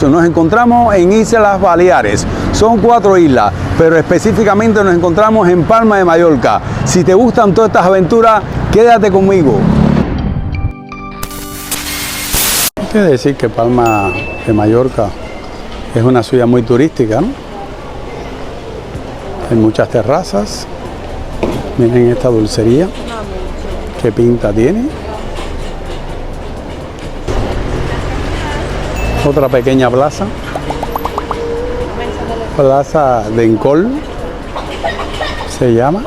Nos encontramos en Islas Baleares, son 4 islas, pero específicamente nos encontramos en Palma de Mallorca. Si te gustan todas estas aventuras, quédate conmigo. Hay que decir que Palma de Mallorca es una ciudad muy turística, ¿no? Hay muchas terrazas. Miren esta dulcería, qué pinta tiene. Otra pequeña plaza, Plaza de Encol, se llama.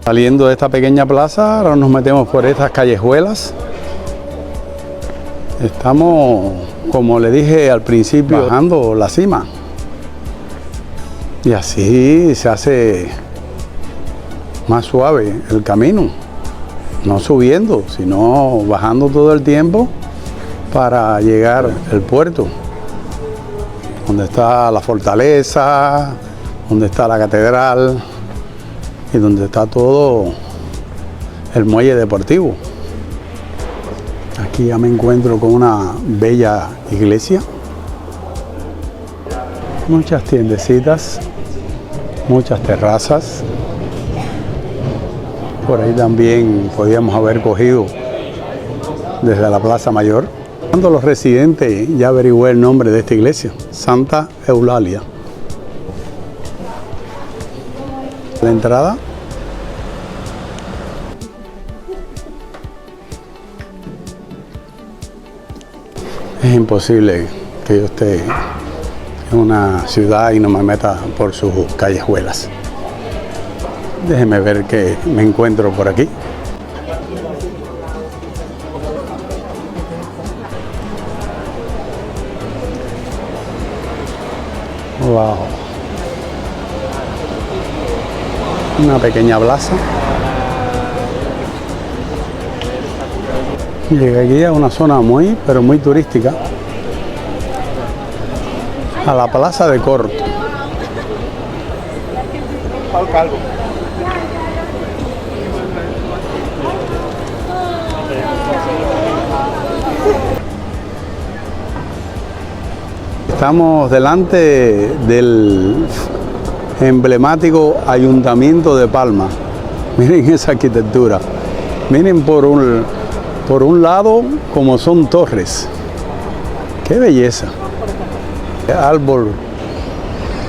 Saliendo de esta pequeña plaza, ahora nos metemos por estas callejuelas. Estamos, como le dije al principio, bajando la cima. Y así se hace más suave el camino, no subiendo, sino bajando todo el tiempo para llegar al puerto, donde está la fortaleza, donde está la catedral y donde está todo el muelle deportivo. Aquí ya me encuentro con una bella iglesia, muchas tiendecitas, muchas terrazas. Por ahí también podíamos haber cogido desde la Plaza Mayor. Cuando los residentes ya averigüé el nombre de esta iglesia, Santa Eulalia. La entrada. Es imposible que yo esté en una ciudad y no me meta por sus callejuelas. Déjeme ver qué me encuentro por aquí. Wow. Una pequeña plaza. Llegué aquí a una zona pero muy turística. A la Plaza de Corto. Estamos delante del emblemático Ayuntamiento de Palma. Miren esa arquitectura. Miren por un lado como son torres. ¡Qué belleza! Árbol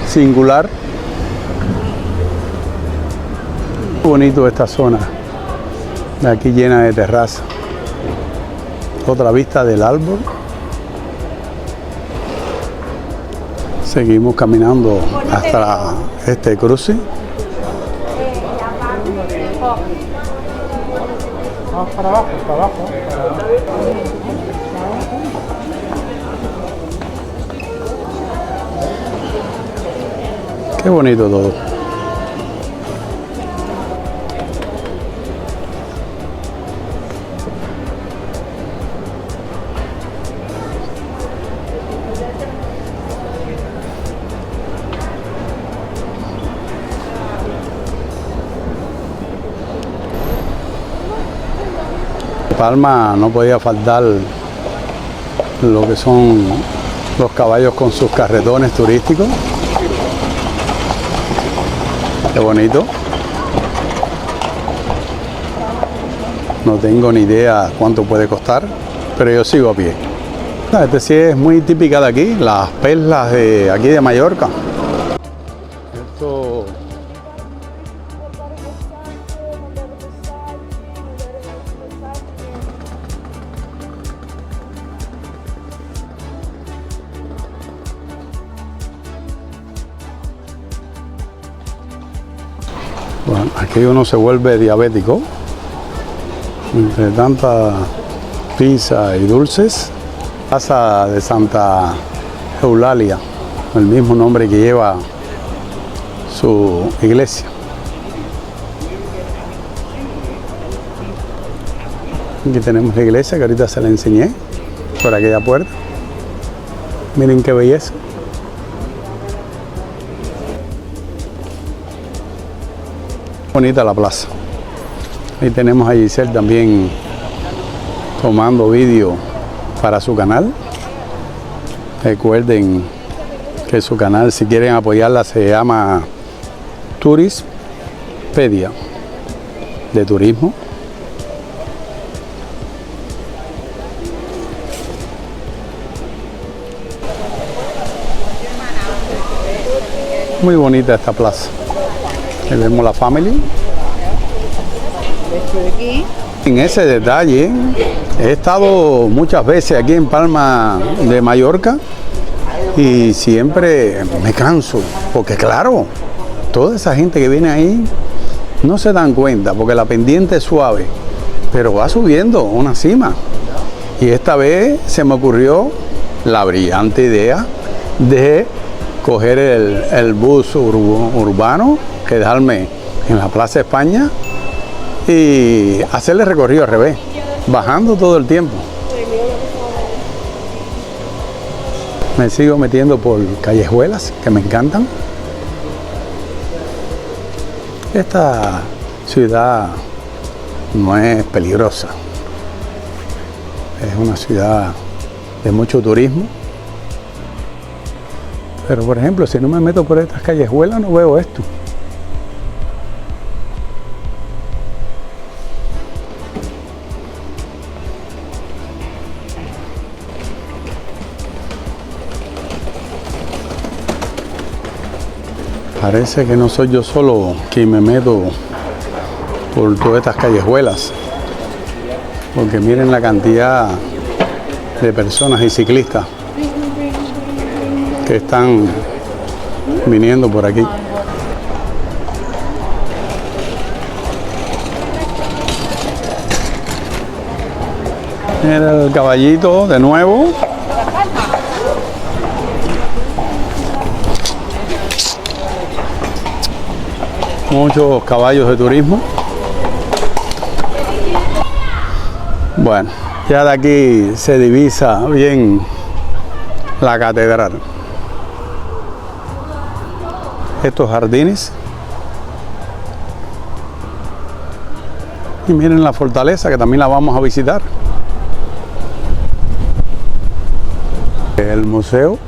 singular. Bonito esta zona. De aquí llena de terrazas. Otra vista del árbol. Seguimos caminando hasta este cruce. Para abajo, para abajo. Qué bonito todo. Palma no podía faltar lo que son los caballos con sus carretones turísticos. Qué bonito. No tengo ni idea cuánto puede costar, pero yo sigo a pie. Este sí es muy típica de aquí, las perlas de aquí de Mallorca. Esto bueno, aquí uno se vuelve diabético entre tanta pizza y dulces. Plaza de Santa Eulalia, el mismo nombre que lleva su iglesia. Aquí tenemos la iglesia que ahorita se la enseñé por aquella puerta. Miren qué belleza. bonita la plaza. Ahí tenemos a Giselle también tomando vídeo para su canal. Recuerden que su canal, si quieren apoyarla, se llama Turispedia, de turismo. Muy bonita esta plaza. Ahí vemos la family. En ese detalle, he estado muchas veces aquí en Palma de Mallorca y siempre me canso, porque claro, toda esa gente que viene ahí no se dan cuenta, porque la pendiente es suave, pero va subiendo una cima. Y esta vez se me ocurrió la brillante idea de coger el bus urbano, quedarme en la Plaza España y hacerle recorrido al revés, bajando todo el tiempo. Me sigo metiendo por callejuelas que me encantan. Esta ciudad no es peligrosa, es una ciudad de mucho turismo. Pero por ejemplo, si no me meto por estas callejuelas no veo esto. Parece que no soy yo solo quien me meto por todas estas callejuelas, porque miren la cantidad de personas y ciclistas que están viniendo por aquí. Mira el caballito de nuevo. Muchos caballos de turismo. Bueno, ya de aquí se divisa bien la catedral. Estos jardines. Y miren la fortaleza, que también la vamos a visitar. El museo.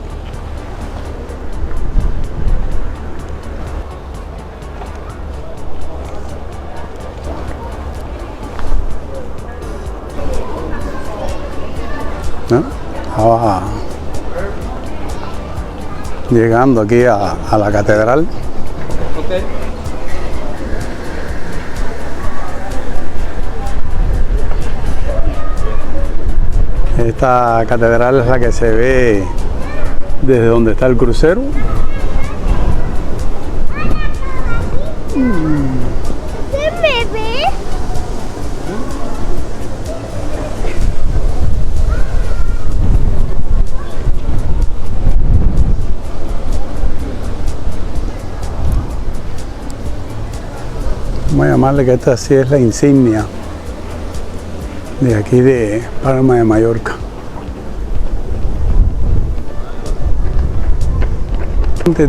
¿No? Estaba llegando aquí a la catedral. Esta catedral es la que se ve desde donde está el crucero. ¿Se me ve? Vamos a llamarle que esta sí es la insignia de aquí de Palma de Mallorca.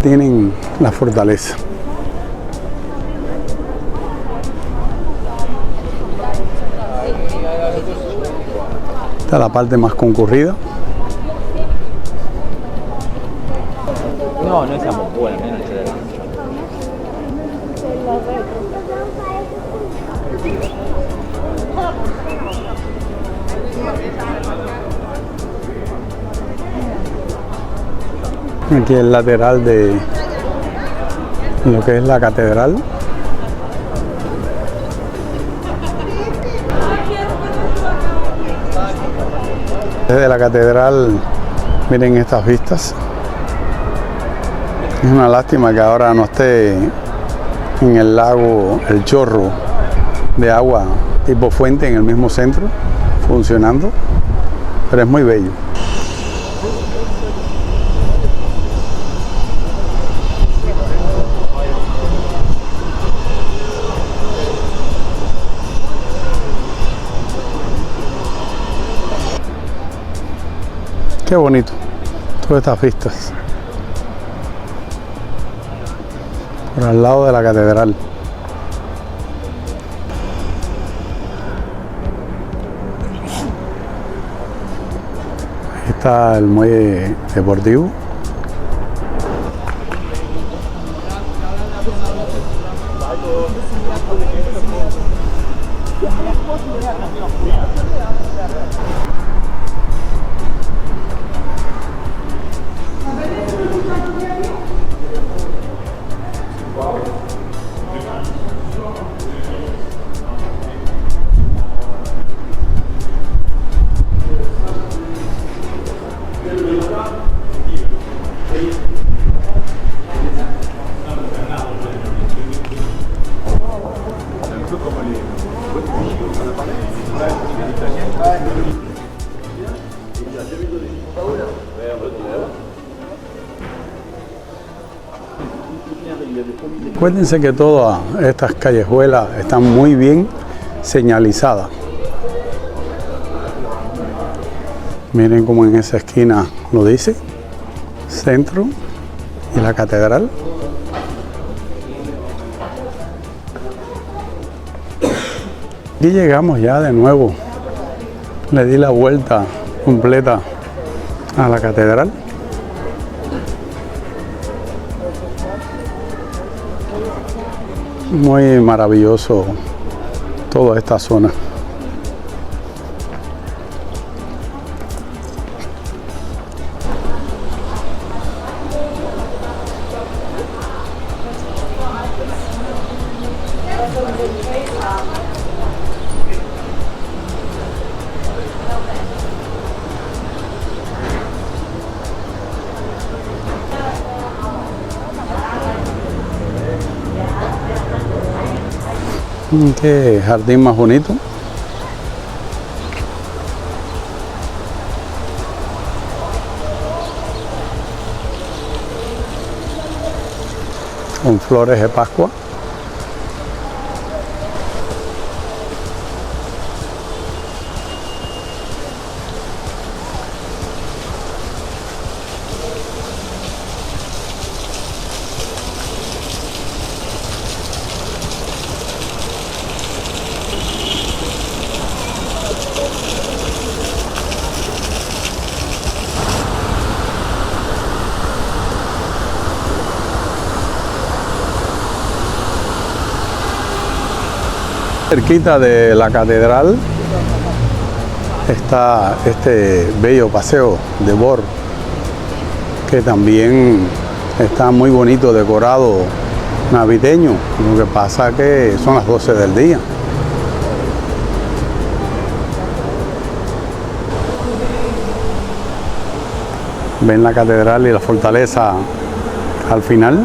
Tienen la fortaleza. Esta es la parte más concurrida. No, no siamo buoni, almeno non c'è da Aquí el lateral de lo que es la catedral. Desde la catedral miren estas vistas. Es una lástima que ahora no esté en el lago el chorro de agua tipo fuente en el mismo centro funcionando, pero es muy bello. Qué bonito, todas estas vistas por al lado de la catedral. está el muelle deportivo. Acuérdense que todas estas callejuelas están muy bien señalizadas. Miren cómo en esa esquina lo dice, centro y la catedral. Y llegamos ya de nuevo. Le di la vuelta completa a la catedral. Muy maravilloso toda esta zona. Qué jardín más bonito. Con flores de Pascua. Cerquita de la catedral está este bello paseo de Bor, que también está muy bonito, decorado, navideño. Lo que pasa que son las 12 del día. Ven la catedral y la fortaleza al final.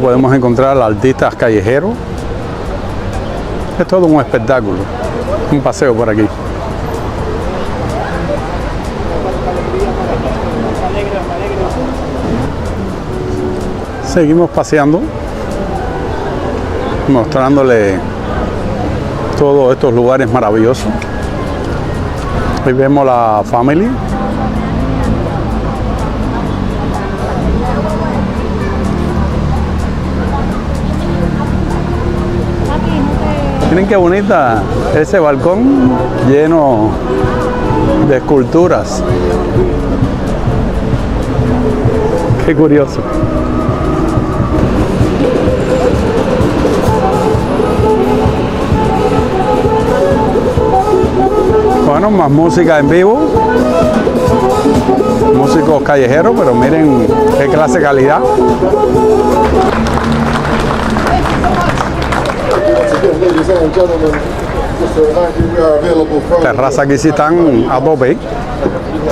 Podemos encontrar artistas callejeros. Es todo un espectáculo, un paseo por aquí. Seguimos paseando, mostrándole todos estos lugares maravillosos. Ahí vemos la Family. Miren qué bonita ese balcón lleno de esculturas. Qué curioso. Bueno, más música en vivo. Músicos callejeros, pero miren qué clase de calidad. Terraza aquí sí están a tope.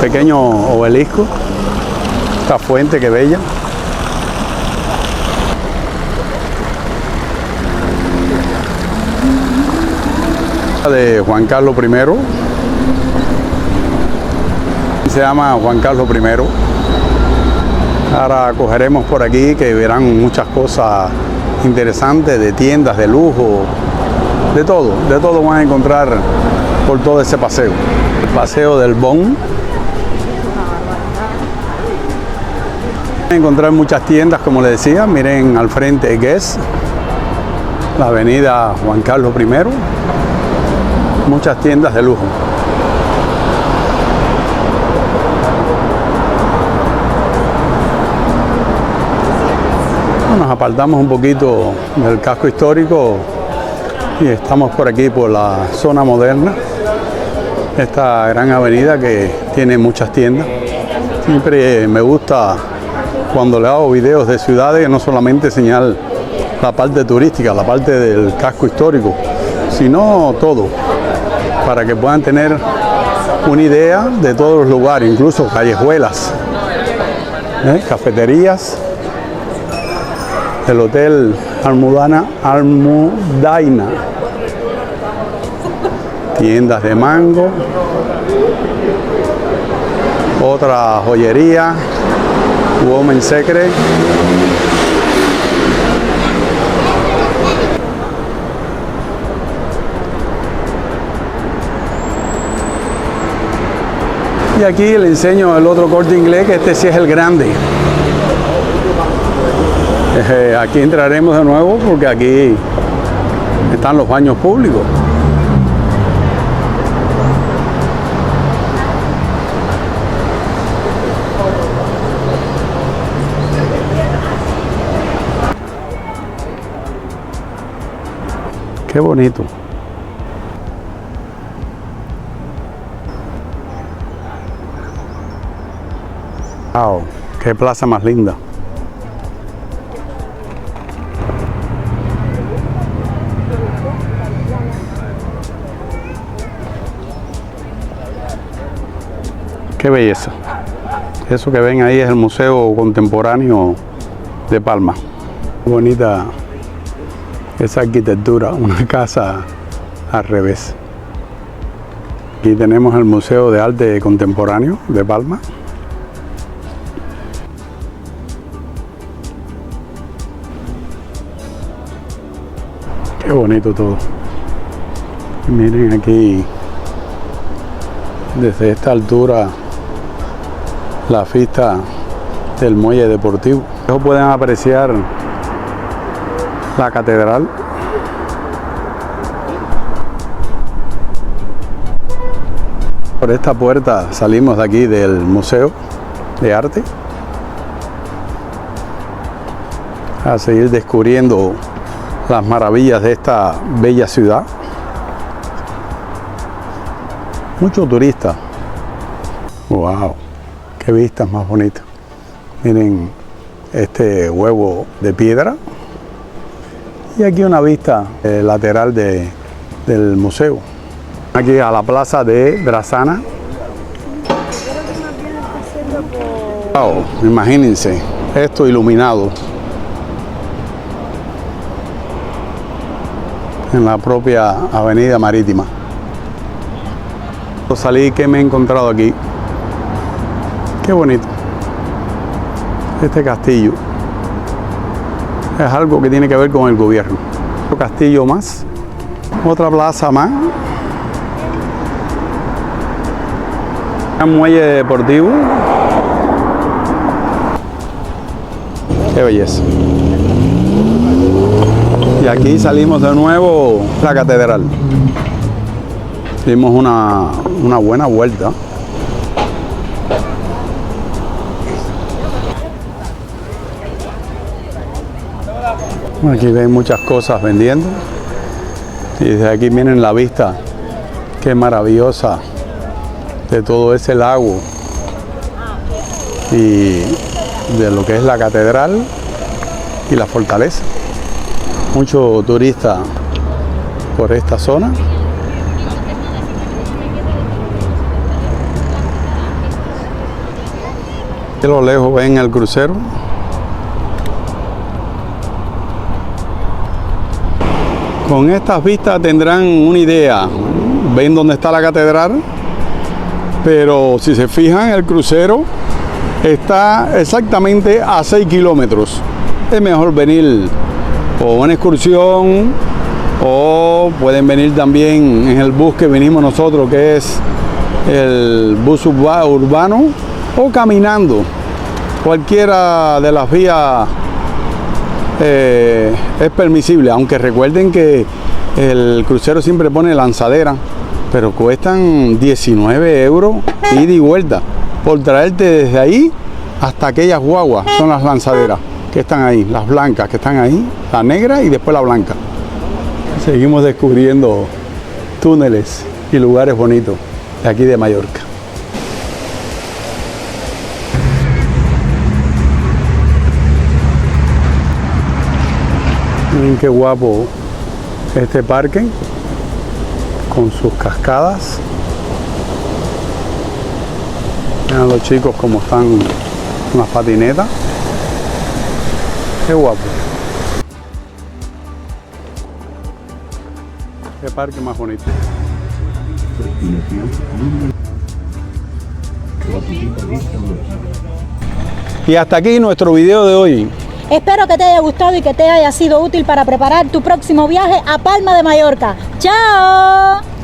Pequeño obelisco. Esta fuente, que bella. De Juan Carlos I. Se llama Juan Carlos I. Ahora cogeremos por aquí, que verán muchas cosas interesantes, de tiendas de lujo, de todo van a encontrar por todo ese paseo. El paseo del Bon. Van a encontrar muchas tiendas, como les decía. Miren al frente Guess. la avenida Juan Carlos I, muchas tiendas de lujo. Nos apartamos un poquito del casco histórico y estamos por aquí, por la zona moderna, esta gran avenida que tiene muchas tiendas. Siempre me gusta cuando le hago videos de ciudades, no solamente señalar la parte turística, la parte del casco histórico, sino todo, para que puedan tener una idea de todos los lugares, incluso callejuelas, cafeterías, el Hotel Almudaina, tiendas de mango, otra joyería, Women's Secret. Y aquí le enseño el otro Corte Inglés, que este sí es el grande. Aquí entraremos de nuevo porque aquí están los baños públicos. Qué bonito. Wow, qué plaza más linda. Qué belleza. Eso que ven ahí es el Museo Contemporáneo de Palma. Bonita esa arquitectura, una casa al revés. Aquí tenemos el Museo de Arte Contemporáneo de Palma. Qué bonito todo. Y miren aquí, desde esta altura, la vista del muelle deportivo. Pueden apreciar la catedral. Por esta puerta salimos de aquí del Museo de Arte a seguir descubriendo las maravillas de esta bella ciudad. Muchos turistas. Wow, qué vistas más bonitas. Miren este huevo de piedra. Y aquí una vista lateral del museo. Aquí a la plaza de Drazzana. Wow, imagínense, esto iluminado en la propia avenida marítima. Salí, que me he encontrado aquí. Qué bonito. Este castillo es algo que tiene que ver con el gobierno. Otro castillo más, otra plaza más, un muelle deportivo. Qué belleza. Y aquí salimos de nuevo la catedral. Dimos una buena vuelta. Aquí ven muchas cosas vendiendo. Y desde aquí miren la vista. Qué maravillosa de todo ese lago. Y de lo que es la catedral y la fortaleza. Muchos turistas por esta zona. A lo lejos ven el crucero. Con estas vistas tendrán una idea. Ven dónde está la catedral, pero si se fijan, el crucero está exactamente a 6 kilómetros. Es mejor venir o una excursión, o pueden venir también en el bus que vinimos nosotros, que es el bus urbano, o caminando. Cualquiera de las vías es permisible, aunque recuerden que el crucero siempre pone lanzadera, pero cuestan 19 euros ida y vuelta por traerte desde ahí hasta aquellas guaguas. Son las lanzaderas que están ahí, las blancas que están ahí, la negra y después la blanca. Seguimos descubriendo túneles y lugares bonitos de aquí de Mallorca. Miren qué guapo este parque con sus cascadas. Vean los chicos como están con las patinetas. Qué guapo. Qué parque más bonito. Y hasta aquí nuestro video de hoy. Espero que te haya gustado y que te haya sido útil para preparar tu próximo viaje a Palma de Mallorca. ¡Chao!